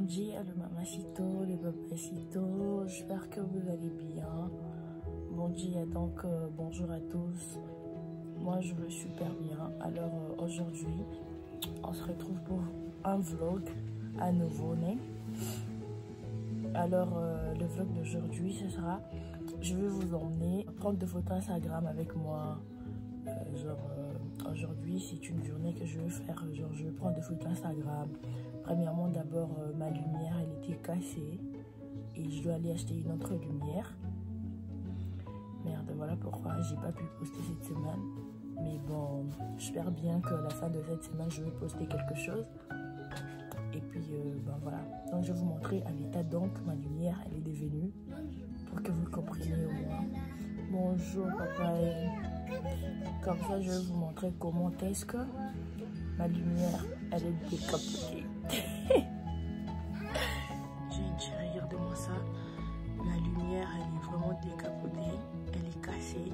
dia, le mamacito, les papacitos, j'espère que vous allez bien. Bon dia, donc bonjour à tous. Moi je vais super bien. Alors aujourd'hui, on se retrouve pour un vlog à nouveau né. Alors le vlog d'aujourd'hui, ce sera, je vais vous emmener prendre des photos Instagram avec moi. Aujourd'hui c'est une journée que je vais faire, je vais prendre des photos Instagram. Premièrement d'abord ma lumière elle était cassée et je dois aller acheter une autre lumière. Merde, voilà pourquoi j'ai pas pu poster cette semaine, mais bon j'espère bien qu'à la fin de cette semaine je vais poster quelque chose. Et puis ben voilà, donc je vais vous montrer à l'état donc ma lumière elle est devenue, pour que vous compreniez au moins. Bonjour papa. Comme ça, je vais vous montrer comment est-ce que ma lumière, elle est décapotée. Regardez-moi ça. Ma lumière, elle est vraiment décapotée. Elle est cassée.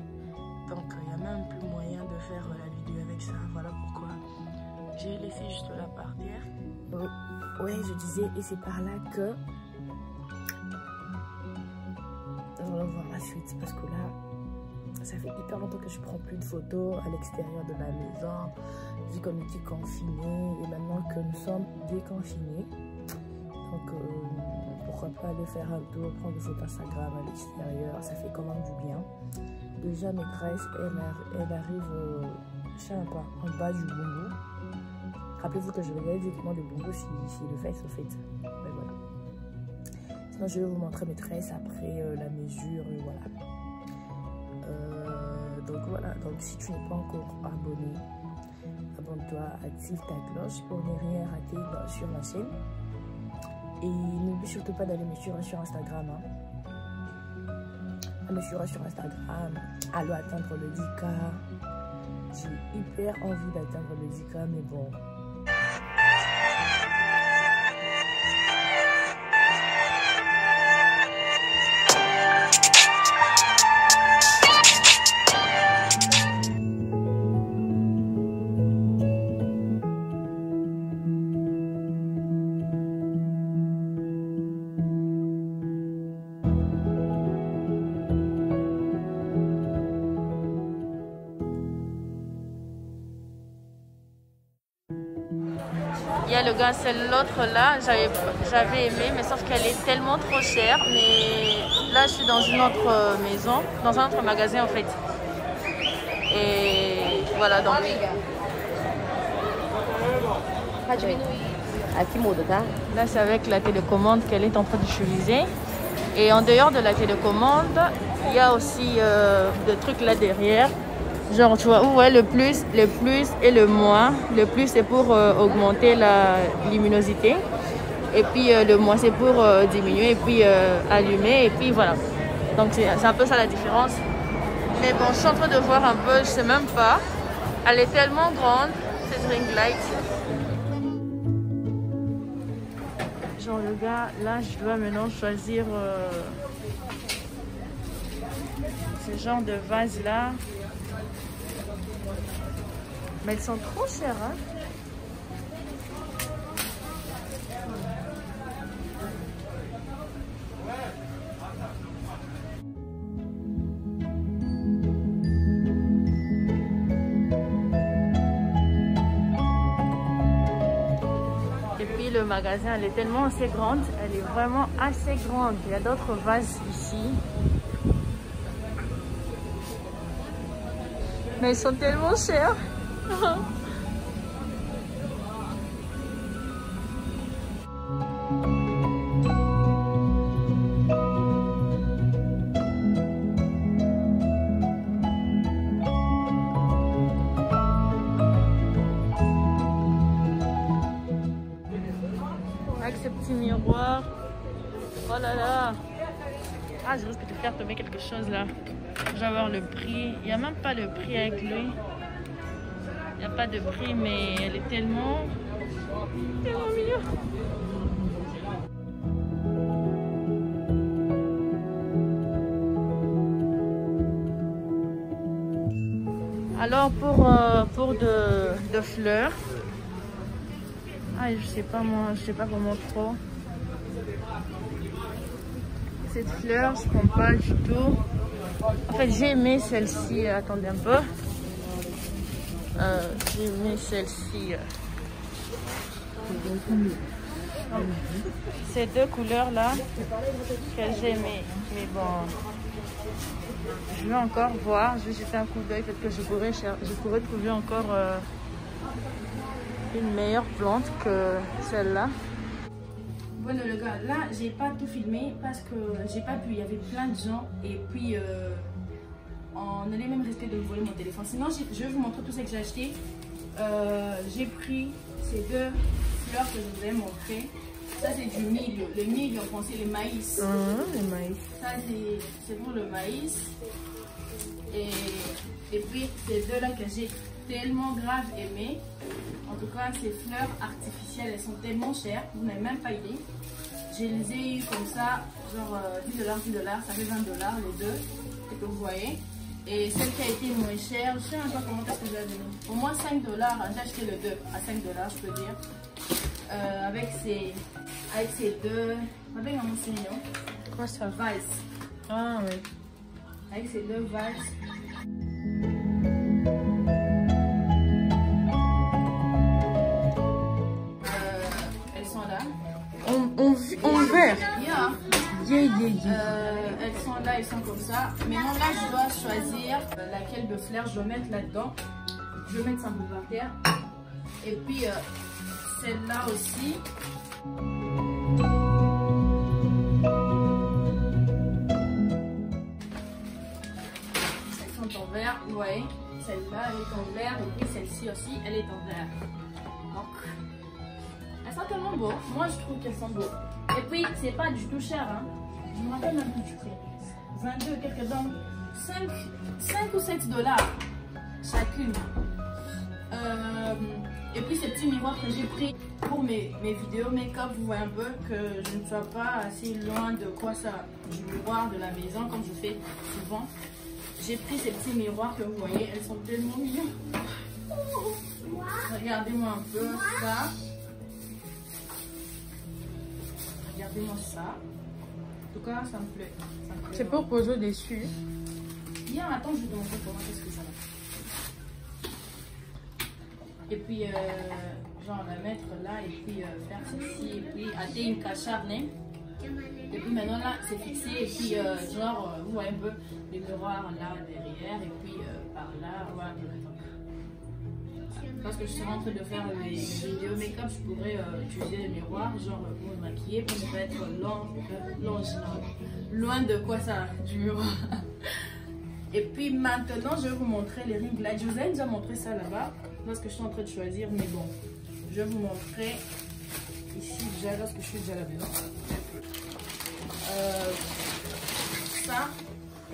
Donc, il n'y a même plus moyen de faire la vidéo avec ça. Voilà pourquoi j'ai laissé juste là par terre. Ouais, je disais, et c'est par là que... On va voir la suite, parce que là... Ça fait hyper longtemps que je prends plus de photos à l'extérieur de ma maison, vu qu'on était confinés et maintenant que nous sommes déconfinés. Donc pourquoi pas aller faire un tour, prendre des photos Instagram à l'extérieur, ça fait quand même du bien. Déjà maîtresse, elle arrive, je sais pas, en bas du bongo. Rappelez-vous que je regardais directement le bongo si le face au fait. Mais voilà. Sinon je vais vous montrer maîtresse après la mesure, voilà. Donc voilà, donc si tu n'es pas encore abonné, abonne-toi, active ta cloche pour ne rien rater sur la chaîne. Et n'oublie surtout pas d'aller me suivre sur Instagram. Me suivre sur Instagram. Allons atteindre le 10K. J'ai hyper envie d'atteindre le 10K, mais bon. Il y a le gars, c'est l'autre là, j'avais aimé, mais sauf qu'elle est tellement trop chère. Mais là, je suis dans une autre maison, dans un autre magasin en fait. Et voilà, donc. Là, c'est avec la télécommande qu'elle est en train d'utiliser. Et en dehors de la télécommande, il y a aussi des trucs là derrière. Genre, tu vois, ouais, le plus et le moins. Le plus, c'est pour augmenter la luminosité. Et puis, le moins, c'est pour diminuer et puis allumer. Et puis, voilà. Donc, c'est un peu ça la différence. Mais bon, je suis en train de voir un peu, je sais même pas. Elle est tellement grande, cette ring light. Genre, le gars, là, je dois maintenant choisir ce genre de vase-là. Mais elles sont trop chères, hein. Et puis le magasin, elle est tellement assez grande, elle est vraiment assez grande. Il y a d'autres vases ici. Mais elles sont tellement chères. Avec ce petit miroir. Oh là là. Ah, je risque de faire tomber quelque chose là. Je vais avoir le prix. Il n'y a même pas le prix avec lui. Il n'y a pas de prix, mais elle est tellement mignonne. Alors pour de fleurs, ah, je sais pas moi, je sais pas comment trop. Cette fleur, je prends pas du tout. En fait, j'ai aimé celle-ci. Attendez un peu. J'ai aimé celle-ci. Ces deux couleurs-là que j'ai aimé. Mais bon, je vais encore voir. Je vais jeter un coup d'œil. Peut-être que je pourrais trouver encore une meilleure plante que celle-là. Bueno les gars, là j'ai pas tout filmé parce que j'ai pas pu, il y avait plein de gens et puis on allait même risquer de me voler mon téléphone. Sinon je vais vous montrer tout ce que j'ai acheté. J'ai pris ces deux fleurs que je vous ai montré. Ça c'est du milieu, le milieu on pensait les maïs. Le maïs. Ça c'est pour le maïs. Et puis ces deux là que j'ai tellement grave aimé. En tout cas, ces fleurs artificielles, elles sont tellement chères, vous n'avez même pas idée. Je les ai eu comme ça, genre 10$, ça fait 20$ les deux, c'est que vous voyez. Et celle qui a été moins chère, je sais même pas comment est-ce que j'ai donné. Au moins 5$, j'ai acheté le 2 à 5$, je peux dire. Avec ces deux, avec un monseigneur. Quoi ça? Vase. Ah oui. Avec ces deux vases. En vert. Elles sont là, elles sont comme ça. Maintenant là, je dois choisir laquelle de fleurs je dois mettre là-dedans. Je vais mettre ça par terre. Et puis celle-là aussi. Elles sont en vert, vous voyez. Celle-là, elle est en vert. Et puis celle-ci aussi, elle est en vert. Donc, elles sont tellement beaux. Moi, je trouve qu'elles sont beaux. Et puis, c'est pas du tout cher. Hein. Je me rappelle même plus du prix. 22, quelques dents. 5 ou 7$ chacune. Et puis, ces petits miroirs que j'ai pris pour mes vidéos make-up, vous voyez un peu que je ne sois pas assez loin de quoi ça, du miroir de la maison, comme je fais souvent. J'ai pris ces petits miroirs que vous voyez, elles sont tellement mignonnes. Regardez-moi un peu ça. Regardez-moi ça. En tout cas, ça me plaît. C'est pour poser dessus. Bien, attends, je vais te montrer comment est-ce que ça va. Et puis, genre, la mettre là et puis faire ceci. Et puis, acheter une cacharne. Et puis maintenant là, c'est fixé. Et puis, genre, vous voyez un peu les miroirs là derrière. Et puis, par là, voilà. Parce que je suis en train de faire des vidéos make-up, je pourrais utiliser les miroirs, genre pour me maquiller, pour ne pas être loin de quoi ça, du miroir. Et puis maintenant, je vais vous montrer les ring lights. Je vous ai déjà montré ça là-bas, lorsque je suis en train de choisir, mais bon, je vais vous montrer ici déjà, lorsque je suis déjà là-dedans. Ça,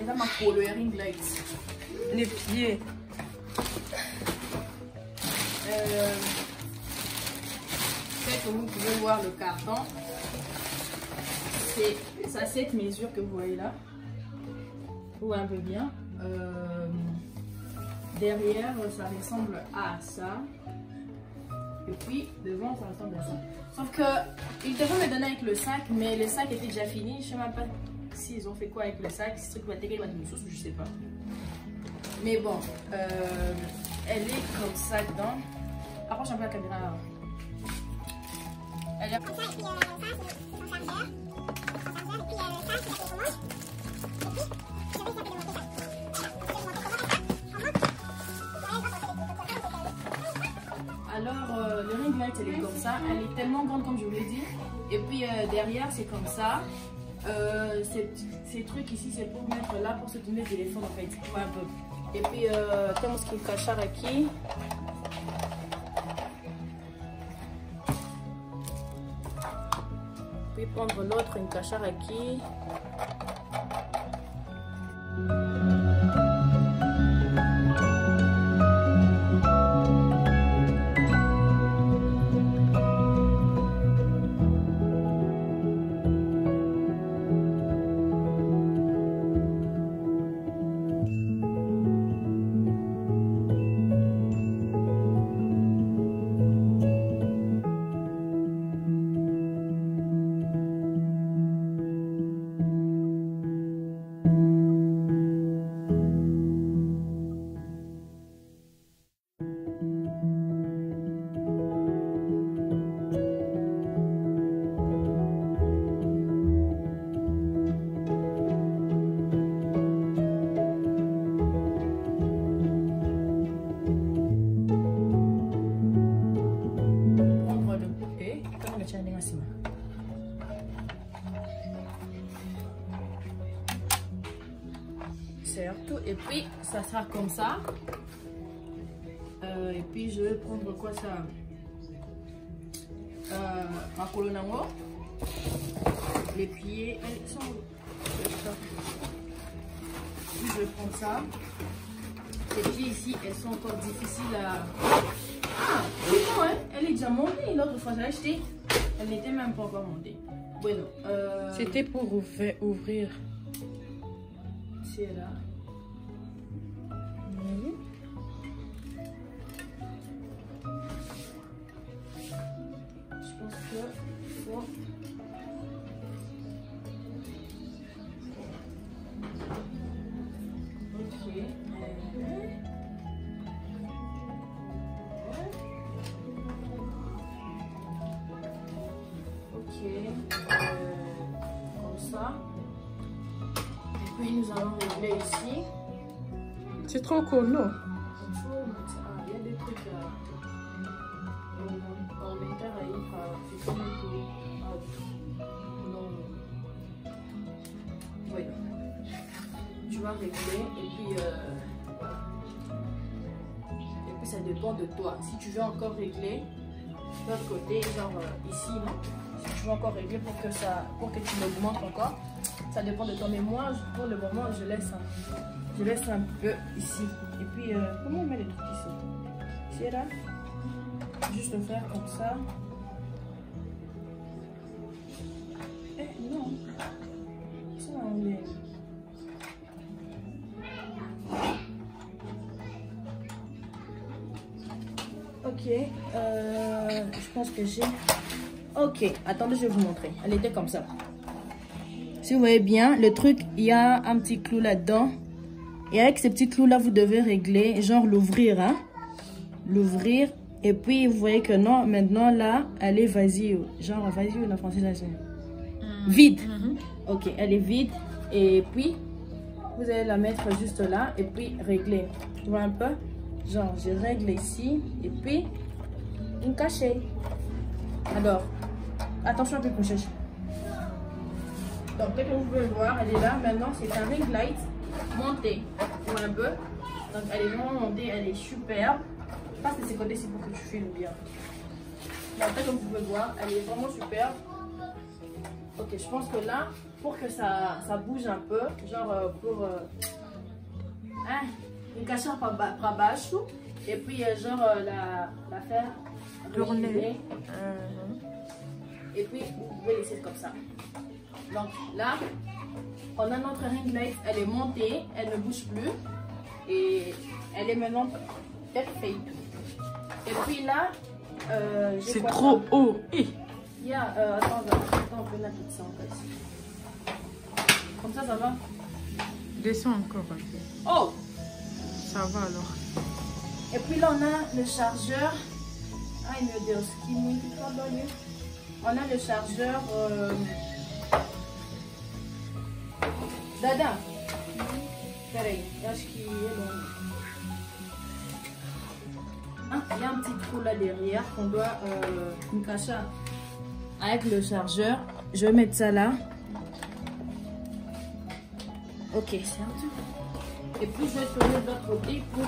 et là ma polo, les ring lights. Les pieds. Peut-être que vous pouvez voir le carton. C'est ça, cette mesure que vous voyez là. Vous voyez un peu bien. Derrière, ça ressemble à ça. Et puis devant, ça ressemble à ça. Sauf que ils devraient me donner avec le sac, mais le sac était déjà fini. Je ne sais même pas s'ils ont fait quoi avec le sac. Si c'est quoi, je sais pas. Mais bon, elle est comme ça dedans. Approche un peu la caméra. Elle est comme ça, et puis ça, c'est son chargeur. Et puis ça, c'est la télécommande. Et puis, je vais essayer de monter ça. Alors, le ring light, elle est comme ça. Elle est tellement grande, comme je vous l'ai dit. Et puis, derrière, c'est comme ça. Ces trucs ici, c'est pour mettre là, pour se tourner le téléphone, en fait. Ouais, un peu. Et puis, temos que encaixar aqui. Puis prendre l'autre, encaixar aqui. Certo, et puis ça sera comme ça. Et puis je vais prendre quoi ça? Ma colonne en haut. Les pieds, elles sont. Puis je vais prendre ça. Les pieds ici, elles sont encore difficiles à. Ah, non, hein? Elle est déjà montée. L'autre fois, j'ai acheté. Elle n'était même pas encore montée. Bueno, c'était pour ouvrir. C'est là. Je pense que faut. Ok. Comme ça. Et puis nous allons régler ici. C'est trop cool, non? Il y a des trucs en l'intérieur. Oui. Tu vas régler et puis ça dépend de toi. Si tu veux encore régler de l'autre côté, genre ici, non? Si tu veux encore régler pour que tu l'augmentes encore, ça dépend de toi. Mais moi, pour le moment, je laisse un peu ici. Et puis, comment on met les trucs ici? C'est là. Juste le faire comme ça. Eh non. Ça, on est. Ok. Je pense que j'ai. Ok. Attendez, je vais vous montrer. Elle était comme ça. Si vous voyez bien, le truc, il y a un petit clou là-dedans. Et avec ces petits clous-là, vous devez régler, genre l'ouvrir, hein. L'ouvrir. Et puis, vous voyez que non, maintenant, là, elle est vacille. Genre, vacille, en français, vide. Ok, elle est vide. Et puis, vous allez la mettre juste là. Et puis, régler. Tu vois un peu? Genre, je règle ici. Et puis, une cachée. Alors, attention à peu coucher. Donc, comme vous pouvez le voir, elle est là. Maintenant, c'est un ring light montée. Tu vois un peu? Donc, elle est vraiment montée. Elle est superbe. Passe de ces côtés-ci pour que tu filmes bien. Mais après, comme vous pouvez voir, elle est vraiment superbe. Ok, je pense que là, pour que ça bouge un peu, genre pour une cachette par bas, et puis genre la faire tourner. Et puis vous pouvez laisser comme ça. Donc là, on a notre ring light, elle est montée, elle ne bouge plus et elle est maintenant parfaite. Et puis là, c'est trop haut. Yeah, attends, on peut la mettre ça en fait. Comme ça va? Descends encore. Oh! Ça va alors. Et puis là, on a le chargeur. Ai meu Deus, que muito trabalho. On a le chargeur. Dada. Peraí, eu acho que il y a un petit trou là derrière qu'on doit cacher avec le chargeur. Je vais mettre ça là. Ok, c'est un tout. Et puis je vais tourner de l'autre côté pour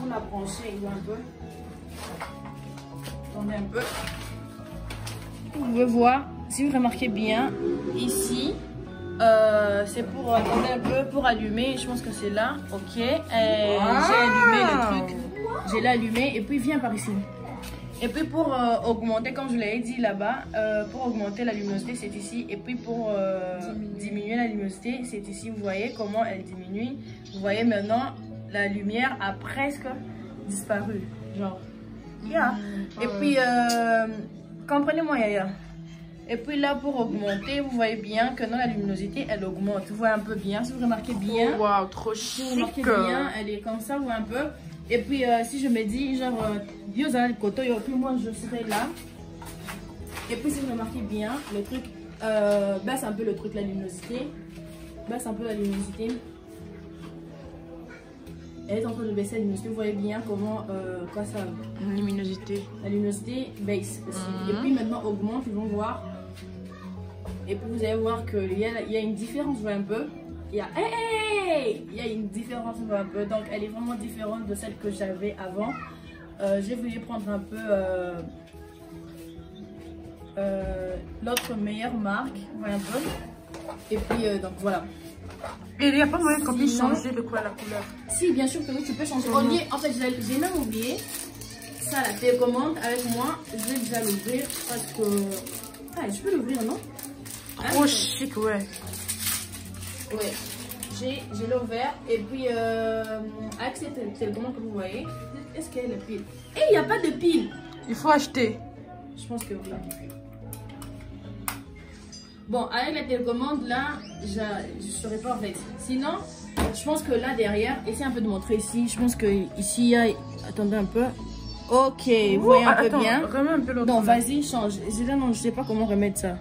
la brancher un peu. Tourner un peu. Vous pouvez voir, si vous remarquez bien, ici, c'est pour attendre un peu pour allumer. Je pense que c'est là. Ok. J'ai allumé le truc. J'ai l'allumé et puis viens par ici. Et puis pour augmenter, comme je l'ai dit là-bas, pour augmenter la luminosité, c'est ici. Et puis pour diminuer la luminosité, c'est ici. Vous voyez comment elle diminue. Vous voyez maintenant, la lumière a presque disparu. Genre, yeah. Et puis, comprenez-moi, Yaya. Et puis là, pour augmenter, vous voyez bien que non, la luminosité, elle augmente. Vous voyez un peu bien, si vous remarquez bien. Oh, wow, trop chic. Vous remarquez bien, elle est comme ça, vous voyez un peu. Et puis, si je me dis, genre, Dieu a le côté, et puis moi, je serai là. Et puis, si vous remarquez bien, le truc baisse un peu le truc, la luminosité. Baisse un peu la luminosité. elle est en train de baisser la luminosité. Vous voyez bien comment, quoi ça... Luminosité. La luminosité baisse aussi. Et puis maintenant augmente, ils vont voir. Et puis vous allez voir qu'il y a une différence, vous voyez un peu. Il y a, il y a une différence, vous voyez un peu. Donc elle est vraiment différente de celle que j'avais avant. J'ai voulu prendre un peu l'autre meilleure marque, vous voyez un peu. Et puis donc voilà. Et il n'y a pas moyen qu'on puisse changer de quoi la couleur? Si, bien sûr que oui, tu peux changer. En fait, j'ai même oublié ça, la télécommande avec moi. Je vais déjà l'ouvrir parce que... Ah, je peux l'ouvrir, non? Oh, chic, ouais. Ouais, j'ai l'ouvert. Et puis, avec cette télécommande que vous voyez, est-ce qu'il y a la pile? Et il n'y a pas de pile. Il faut acheter. Je pense que oui. Bon, avec la télécommande, là, je ne saurais pas en fait. Sinon, je pense que là derrière, essayez un peu de montrer ici. Je pense que ici, il y a... Attendez un peu. Ok, vous voyez un peu bien. Remets un peu l'autre. Non, vas-y, change. Non, je sais pas comment remettre ça.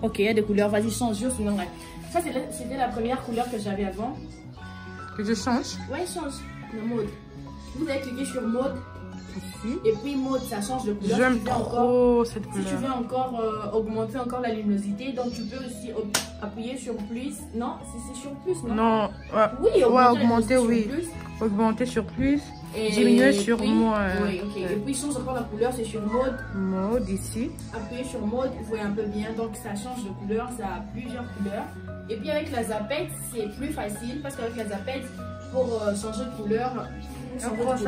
Ok, il y a des couleurs. Vas-y, change. Sinon, ouais. Ça, c'était la première couleur que j'avais avant. Que je change? Ouais, change. Le mode. Vous allez cliquer sur mode. Ici. Et puis mode, ça change de couleur. J'aime trop cette couleur. Si tu veux encore augmenter encore la luminosité, donc tu peux aussi appuyer sur plus. Non, c'est sur plus, non? Non. Ouais. Oui, augmenter, oui. Augmenter sur plus. Et diminuer sur moins. Oui, ok. Et puis change encore la couleur, c'est sur mode. Mode ici. Appuyez sur mode, vous voyez un peu bien. Donc ça change de couleur, ça a plusieurs couleurs. Et puis avec la zapette, c'est plus facile parce qu'avec la zapette, pour changer de couleur. Approche.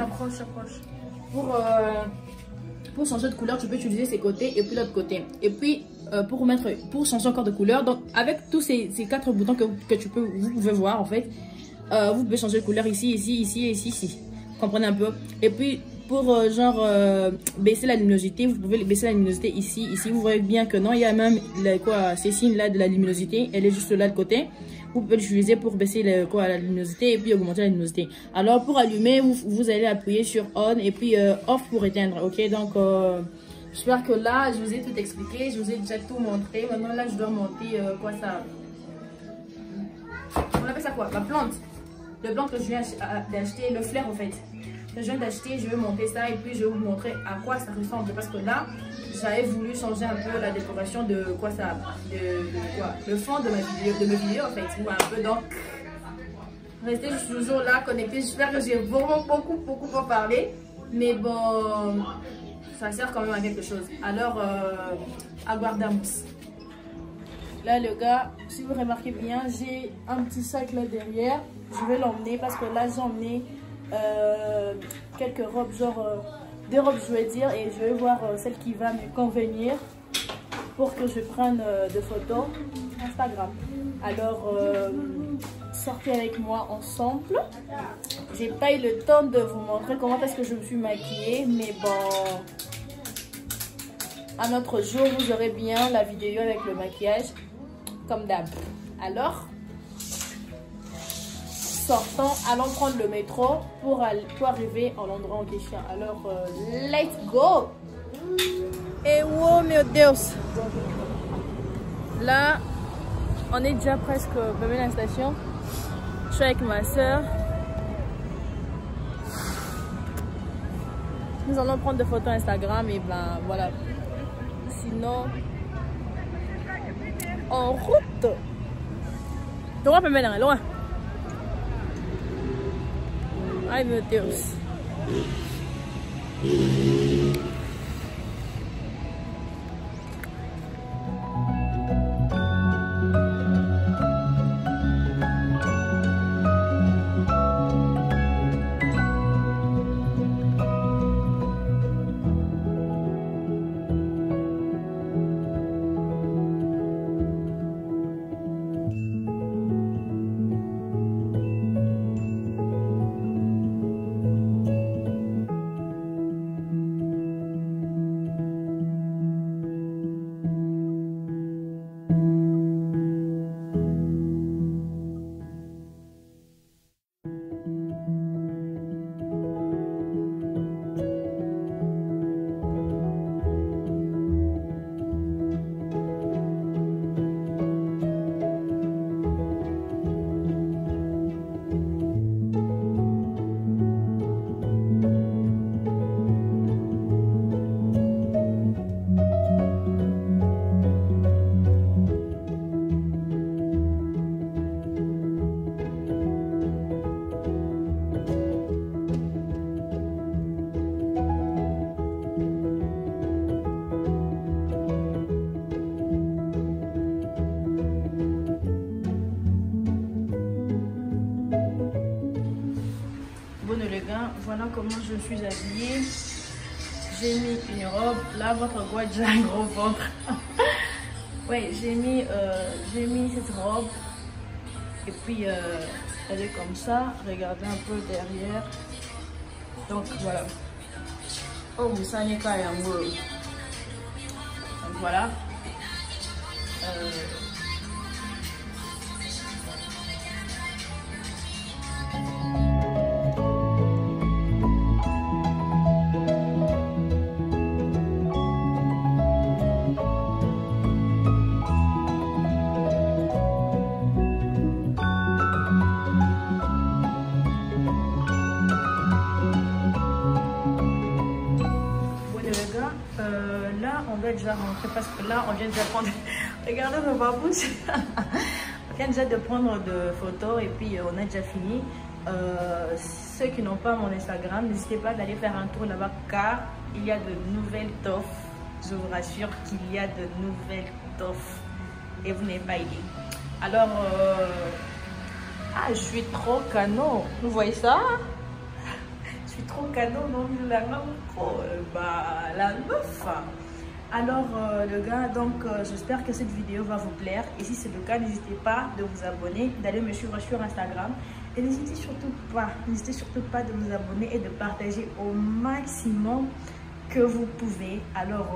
Pour changer de couleur, tu peux utiliser ces côtés et puis l'autre côté. Et puis pour changer encore de couleur, donc avec tous ces 4 boutons que vous pouvez voir en fait, vous pouvez changer de couleur ici, ici. Comprenez un peu. Et puis pour baisser la luminosité, vous pouvez baisser la luminosité ici. Vous voyez bien que non, il y a même ces signes là de la luminosité, elle est juste là de côté. Vous pouvez l'utiliser pour baisser la luminosité et puis augmenter la luminosité. Alors pour allumer, vous allez appuyer sur on et puis off pour éteindre. Ok, donc j'espère que là je vous ai tout expliqué, je vous ai déjà tout montré. Maintenant là je dois monter on appelle ça quoi? La plante. Le plante que je viens d'acheter, le flair en fait. Que je viens d'acheter, je vais monter ça et puis je vais vous montrer à quoi ça ressemble. Parce que là, j'avais voulu changer un peu la décoration de le fond de mes vidéos en fait. Ou un peu donc, restez toujours là connectés. J'espère que j'ai vraiment beaucoup à parler. Mais bon, ça sert quand même à quelque chose. Alors, aguardamos. Là, le gars, si vous remarquez bien, j'ai un petit sac là derrière. Je vais l'emmener parce que là, j'ai emmené quelques robes, des robes, je vais dire. Et je vais voir celle qui va me convenir pour que je prenne des photos Instagram. Alors, sortez avec moi ensemble. J'ai pas eu le temps de vous montrer comment est-ce que je me suis maquillée. Mais bon, un autre jour, vous aurez bien la vidéo avec le maquillage. Comme d'hab. Alors, sortons, allons prendre le métro pour arriver à l'endroit en question. Alors, let's go! Et wow, meu Deus! Là, on est déjà presque à la station. Je suis avec ma soeur. Nous allons prendre des photos Instagram et ben voilà. Sinon, en route. Tu vois, même loin. Ai, meu Deus. Voilà comment je suis habillée. J'ai mis une robe. Là, votre voit déjà un gros ventre. Ouais, j'ai mis cette robe. Et puis, elle est comme ça. Regardez un peu derrière. Donc, voilà. Oh, mais ça n'est pas un mot. Donc, voilà. Là, on doit déjà rentrer parce que là, on vient déjà prendre... Regardez nos babouches. On vient déjà de prendre de photos et puis on a déjà fini. Ceux qui n'ont pas mon Instagram, n'hésitez pas d'aller faire un tour là-bas car il y a de nouvelles toffes. Je vous rassure qu'il y a de nouvelles toffes et vous n'avez pas idée. Alors, je suis trop canon. Vous voyez ça? Je suis trop canon, non, la meuf. Alors le gars, donc j'espère que cette vidéo va vous plaire et si c'est le cas, n'hésitez pas de vous abonner, d'aller me suivre sur Instagram et n'hésitez surtout pas de vous abonner et de partager au maximum que vous pouvez. Alors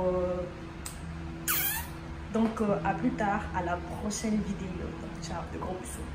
donc à plus tard, à la prochaine vidéo. Donc, ciao, de gros bisous.